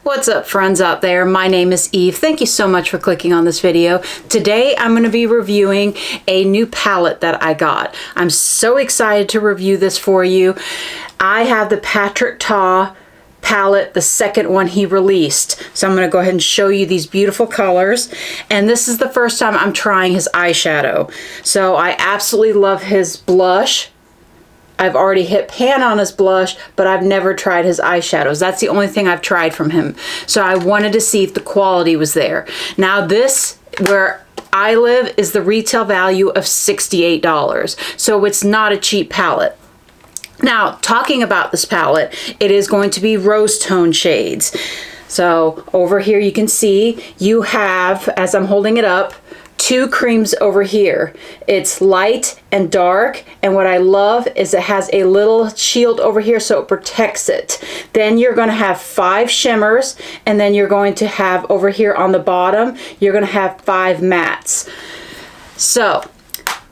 What's up, friends out there? My name is Eve. Thank you so much for clicking on this video. Today I'm going to be reviewing a new palette that I got. I'm so excited to review this for you. I have the Patrick Ta palette, the second one he released. So I'm going to go ahead and show you these beautiful colors. And this is the first time I'm trying his eyeshadow. So I absolutely love his blush. I've already hit pan on his blush, but I've never tried his eyeshadows. That's the only thing I've tried from him. So I wanted to see if the quality was there. Now this, where I live, is the retail value of $68. So it's not a cheap palette. Now, talking about this palette, it is going to be rose tone shades. So over here you can see you have, as I'm holding it up, two creams over here. It's light and dark, and what I love is it has a little shield over here so it protects it. Then you're going to have 5 shimmers, and then you're going to have over here on the bottom, you're going to have 5 mattes. So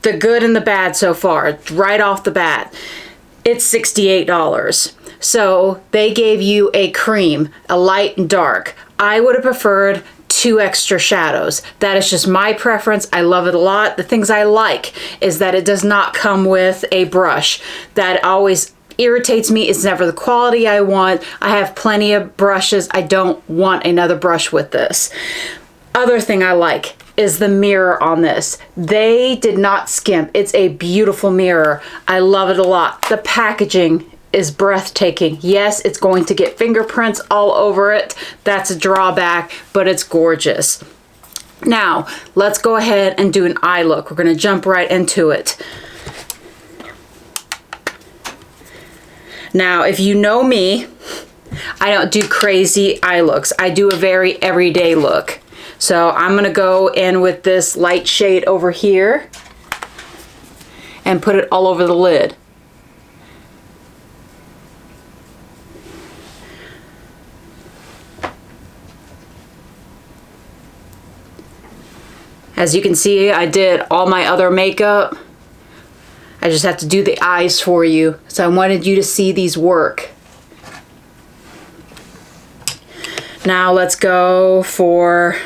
the good and the bad so far, right off the bat, it's $68. So they gave you a cream, a light and dark. I would have preferred 2 extra shadows. That is just my preference. I love it a lot. The things I like is that it does not come with a brush. That always irritates me. It's never the quality I want. I have plenty of brushes. I don't want another brush with this. Other thing I like is the mirror on this. They did not skimp. It's a beautiful mirror. I love it a lot. The packaging is breathtaking. Yes, it's going to get fingerprints all over it. That's a drawback, but it's gorgeous. Now, let's go ahead and do an eye look. We're going to jump right into it. Now, if you know me, I don't do crazy eye looks. I do a very everyday look. So I'm going to go in with this light shade over here and put it all over the lid. As you can see, I did all my other makeup. I just have to do the eyes for you. So I wanted you to see these work. Now let's go for,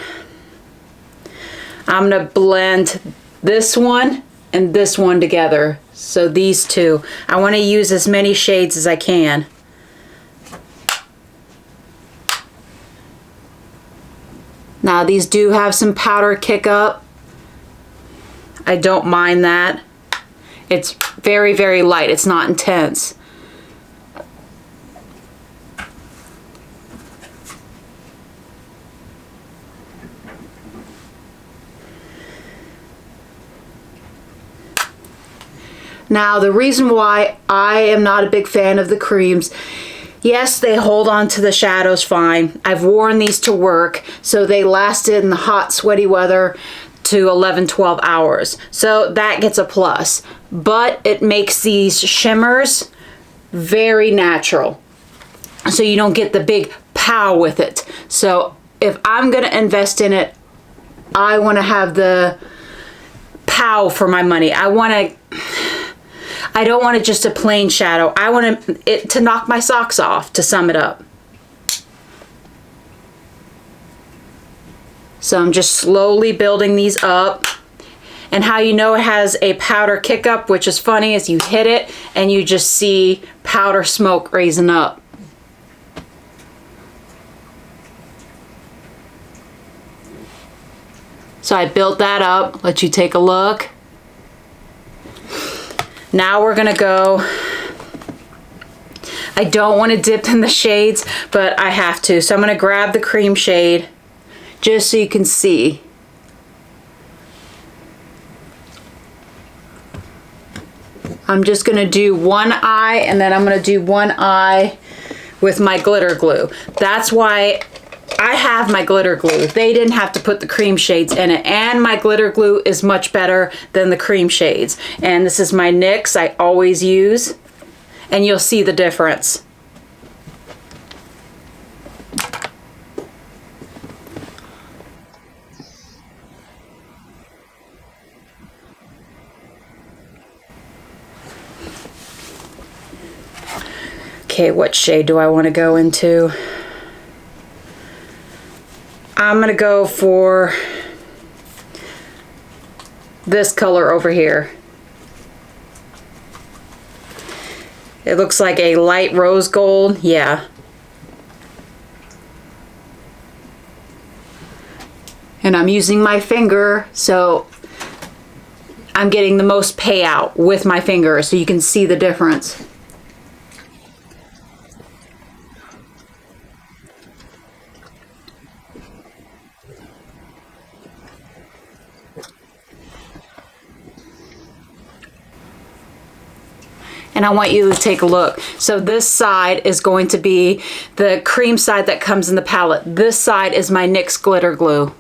I'm gonna blend this one and this one together. So these two. I wanna use as many shades as I can. Now these do have some powder kick up. I don't mind that. It's very, very light. It's not intense. Now the reason why I am not a big fan of the creams, yes, they hold on to the shadows fine. I've worn these to work, so they lasted in the hot, sweaty weather to 11-12 hours. So that gets a plus. But it makes these shimmers very natural. So you don't get the big pow with it. So if I'm going to invest in it, I want to have the pow for my money. I don't want it just a plain shadow. I want it to knock my socks off, to sum it up. So I'm just slowly building these up. And how you know it has a powder kick up, which is funny, is you hit it and you just see powder smoke raising up. So I built that up, let you take a look. Now we're gonna go, I don't want to dip in the shades, but I have to. So I'm gonna grab the cream shade just so you can see. I'm just gonna do one eye, and then I'm gonna do one eye with my glitter glue. That's why I have my glitter glue. They didn't have to put the cream shades in it, and my glitter glue is much better than the cream shades. And this is my NYX I always use, and you'll see the difference. Okay, what shade do I want to go into? I'm gonna go for this color over here. It looks like a light rose gold, yeah. And I'm using my finger, so I'm getting the most payout with my finger, so you can see the difference. And I want you to take a look. So this side is going to be the cream side that comes in the palette. This side is my NYX glitter glue.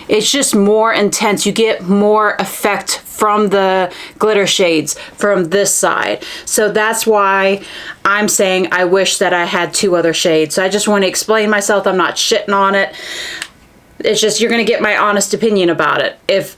It's just more intense. You get more effect from the glitter shades from this side. So that's why I'm saying I wish that I had 2 other shades. So I just want to explain myself. I'm not shitting on it. It's just, you're going to get my honest opinion about it. If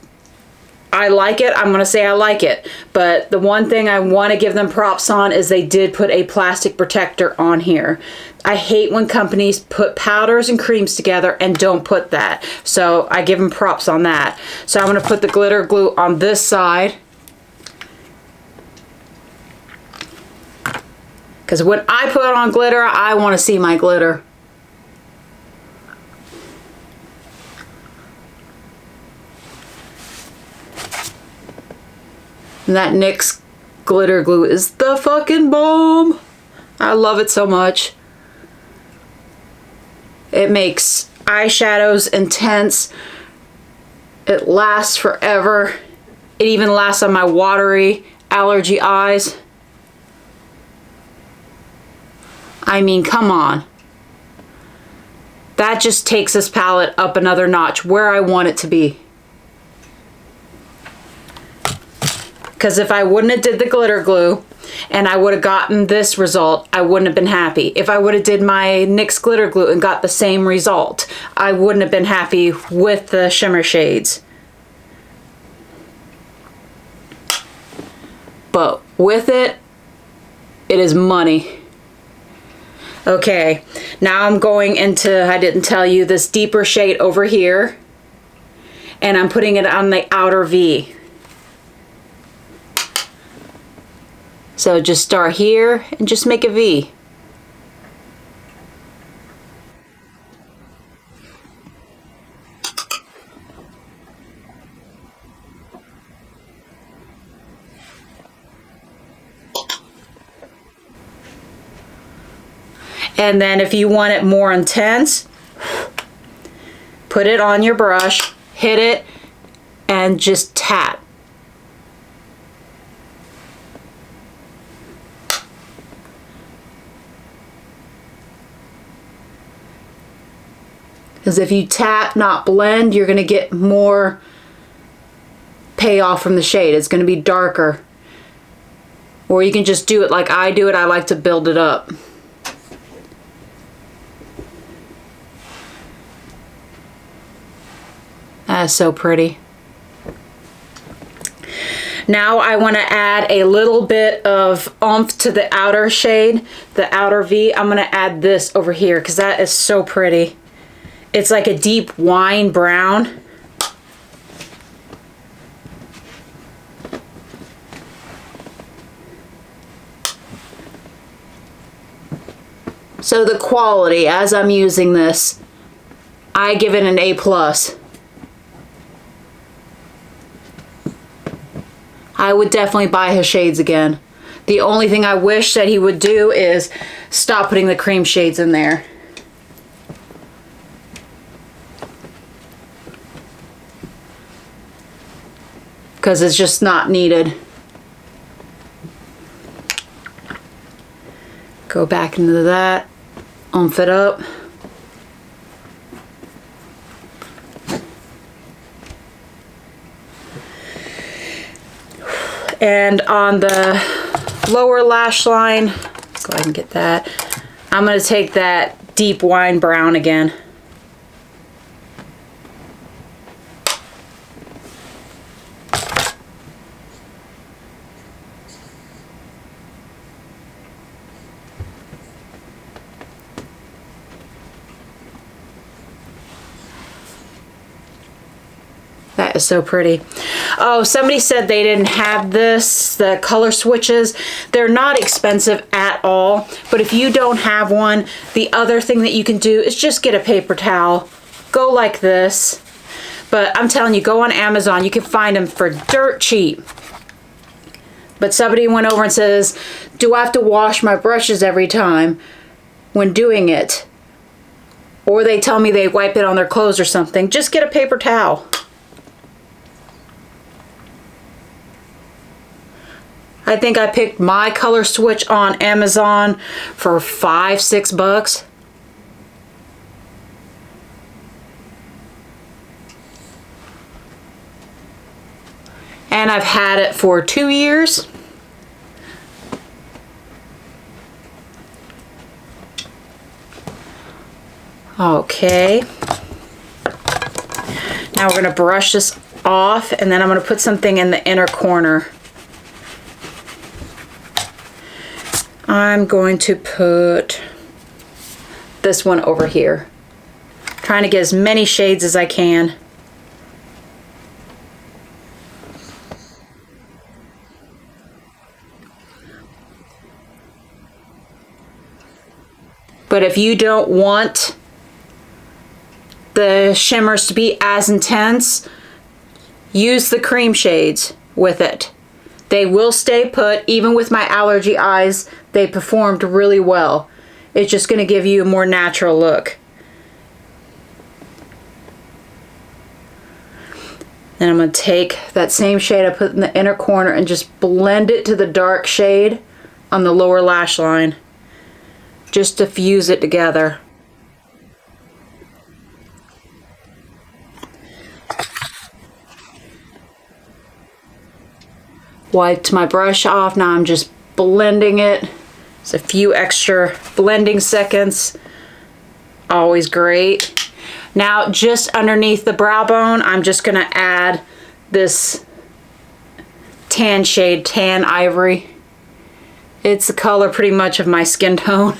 I like it, I'm going to say I like it. But the one thing I want to give them props on is they did put a plastic protector on here. I hate when companies put powders and creams together and don't put that. So I give them props on that. So I'm going to put the glitter glue on this side. Because when I put on glitter, I want to see my glitter. And that NYX glitter glue is the fucking bomb. I love it so much. It makes eyeshadows intense. It lasts forever. It even lasts on my watery allergy eyes. I mean, come on. That just takes this palette up another notch where I want it to be. Because if I wouldn't have did the glitter glue and I would have gotten this result, I wouldn't have been happy. If I would have did my NYX glitter glue and got the same result, I wouldn't have been happy with the shimmer shades. But with it, it is money. Okay, now I'm going into, I didn't tell you, this deeper shade over here. And I'm putting it on the outer V. So just start here and just make a V. And then if you want it more intense, put it on your brush, hit it, and just tap. Because if you tap, not blend, you're going to get more payoff from the shade. It's going to be darker. Or you can just do it like I do it. I like to build it up. That's so pretty. Now I want to add a little bit of oomph to the outer shade, the outer V. I'm going to add this over here because that is so pretty. It's like a deep wine brown. So the quality, as I'm using this, I give it an A+. I would definitely buy his shades again. The only thing I wish that he would do is stop putting the cream shades in there. Because it's just not needed. Go back into that, oomph it up. And on the lower lash line, let's go ahead and get that. I'm going to take that deep wine brown again. is so pretty. Oh, somebody said they didn't have this, the color switches. They're not expensive at all, but if you don't have one, the other thing that you can do is just get a paper towel. Go like this. But I'm telling you, go on Amazon. You can find them for dirt cheap. But somebody went over and says, do I have to wash my brushes every time when doing it? Or they tell me they wipe it on their clothes or something. Just get a paper towel. I think I picked my color switch on Amazon for $5-6. And I've had it for 2 years. Okay. Now we're going to brush this off, and then I'm going to put something in the inner corner. I'm going to put this one over here. Trying to get as many shades as I can. But if you don't want the shimmers to be as intense, use the cream shades with it. They will stay put. Even with my allergy eyes, they performed really well. It's just going to give you a more natural look. Then I'm going to take that same shade I put in the inner corner and just blend it to the dark shade on the lower lash line. Just to fuse it together. Wiped my brush off. Now I'm just blending it. It's a few extra blending seconds. Always great. Now just underneath the brow bone, I'm just going to add this tan shade, Tan Ivory. It's the color pretty much of my skin tone.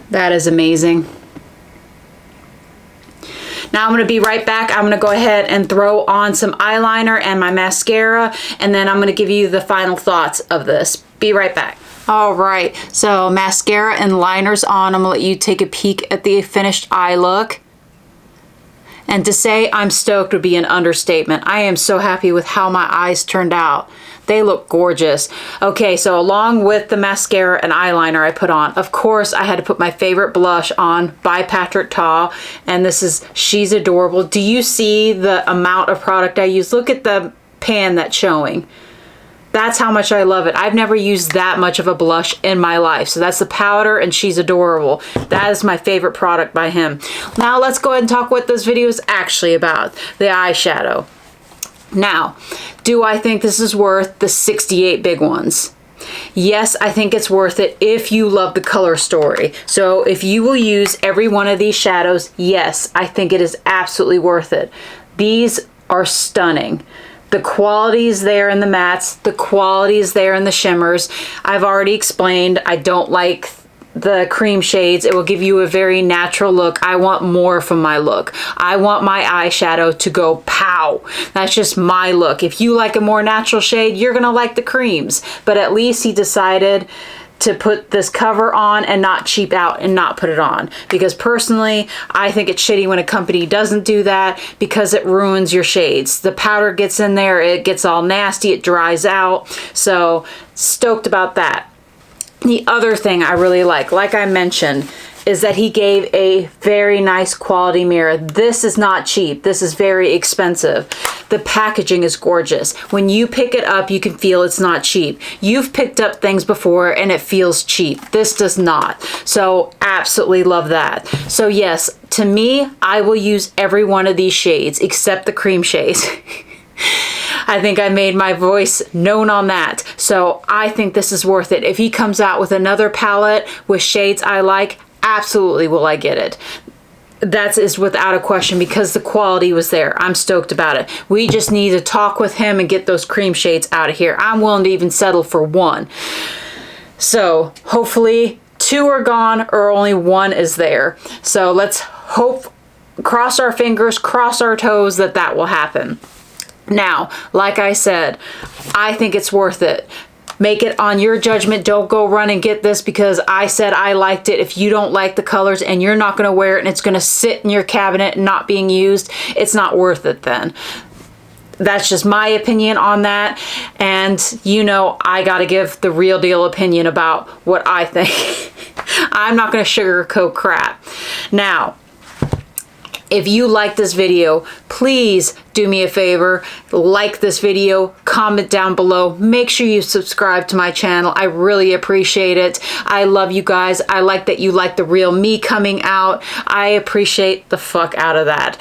That is amazing. Now I'm going to be right back. I'm going to go ahead and throw on some eyeliner and my mascara, and then I'm going to give you the final thoughts of this. Be right back. All right, so mascara and liner's on. I'm going to let you take a peek at the finished eye look. And to say I'm stoked would be an understatement. I am so happy with how my eyes turned out. They look gorgeous. Okay, so along with the mascara and eyeliner I put on, of course I had to put my favorite blush on by Patrick Ta, and this is She's Adorable. Do you see the amount of product I use? Look at the pan that's showing. That's how much I love it. I've never used that much of a blush in my life. So that's the powder, and She's Adorable. That is my favorite product by him. Now let's go ahead and talk what this video is actually about, the eyeshadow. Now, do I think this is worth the 68 big ones? Yes, I think it's worth it if you love the color story. So if you will use every one of these shadows, yes, I think it is absolutely worth it. These are stunning. The quality is there in the mattes. The quality is there in the shimmers. I've already explained I don't like the cream shades. It will give you a very natural look. I want more from my look. I want my eyeshadow to go pow. That's just my look. If you like a more natural shade, you're gonna like the creams. But at least he decided to put this cover on and not cheap out and not put it on. Because personally, I think it's shitty when a company doesn't do that because it ruins your shades. The powder gets in there, it gets all nasty, it dries out. So stoked about that. The other thing I really like I mentioned, is that he gave a very nice quality mirror. This is not cheap. This is very expensive. The packaging is gorgeous. When you pick it up, you can feel it's not cheap. You've picked up things before and it feels cheap. This does not. So absolutely love that. So yes, to me, I will use every one of these shades except the cream shades. I think I made my voice known on that. So I think this is worth it. If he comes out with another palette with shades I like, absolutely will I get it. That is without a question because the quality was there. I'm stoked about it. We just need to talk with him and get those cream shades out of here. I'm willing to even settle for one. So hopefully 2 are gone or only 1 is there. So let's hope, cross our fingers, cross our toes that that will happen. Now, like I said, I think it's worth it. Make it on your judgment. Don't go run and get this because I said I liked it. If you don't like the colors and you're not going to wear it and it's going to sit in your cabinet not being used, it's not worth it then. That's just my opinion on that. And you know, I got to give the real deal opinion about what I think. I'm not going to sugarcoat crap. Now, if you like this video, please do me a favor, like this video, comment down below, make sure you subscribe to my channel. I really appreciate it. I love you guys. I like that you like the real me coming out. I appreciate the fuck out of that.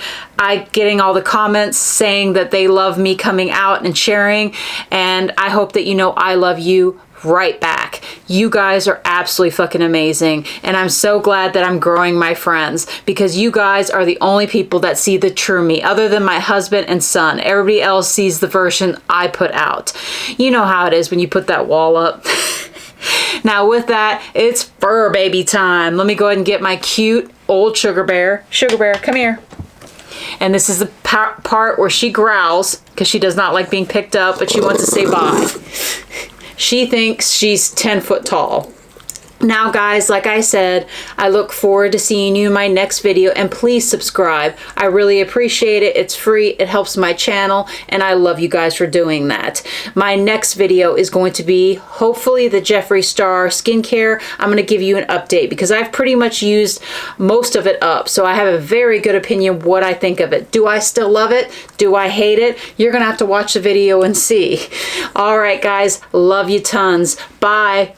Getting all the comments saying that they love me coming out and sharing, and I hope that you know I love you right back. You guys are absolutely fucking amazing, and I'm so glad that I'm growing my friends because you guys are the only people that see the true me other than my husband and son. Everybody else sees the version I put out. You know how it is when you put that wall up. Now with that, it's fur baby time. Let me go ahead and get my cute old sugar bear. Sugar bear, come here. And this is the part where she growls because she does not like being picked up, but she wants to say bye. She thinks she's 10 foot tall. Now guys, like I said, I look forward to seeing you in my next video, and please subscribe. I really appreciate it. It's free. It helps my channel, and I love you guys for doing that. My next video is going to be hopefully the Jeffree Star skincare. I'm going to give you an update because I've pretty much used most of it up, so I have a very good opinion what I think of it. Do I still love it? Do I hate it? You're going to have to watch the video and see. All right guys, love you tons. Bye.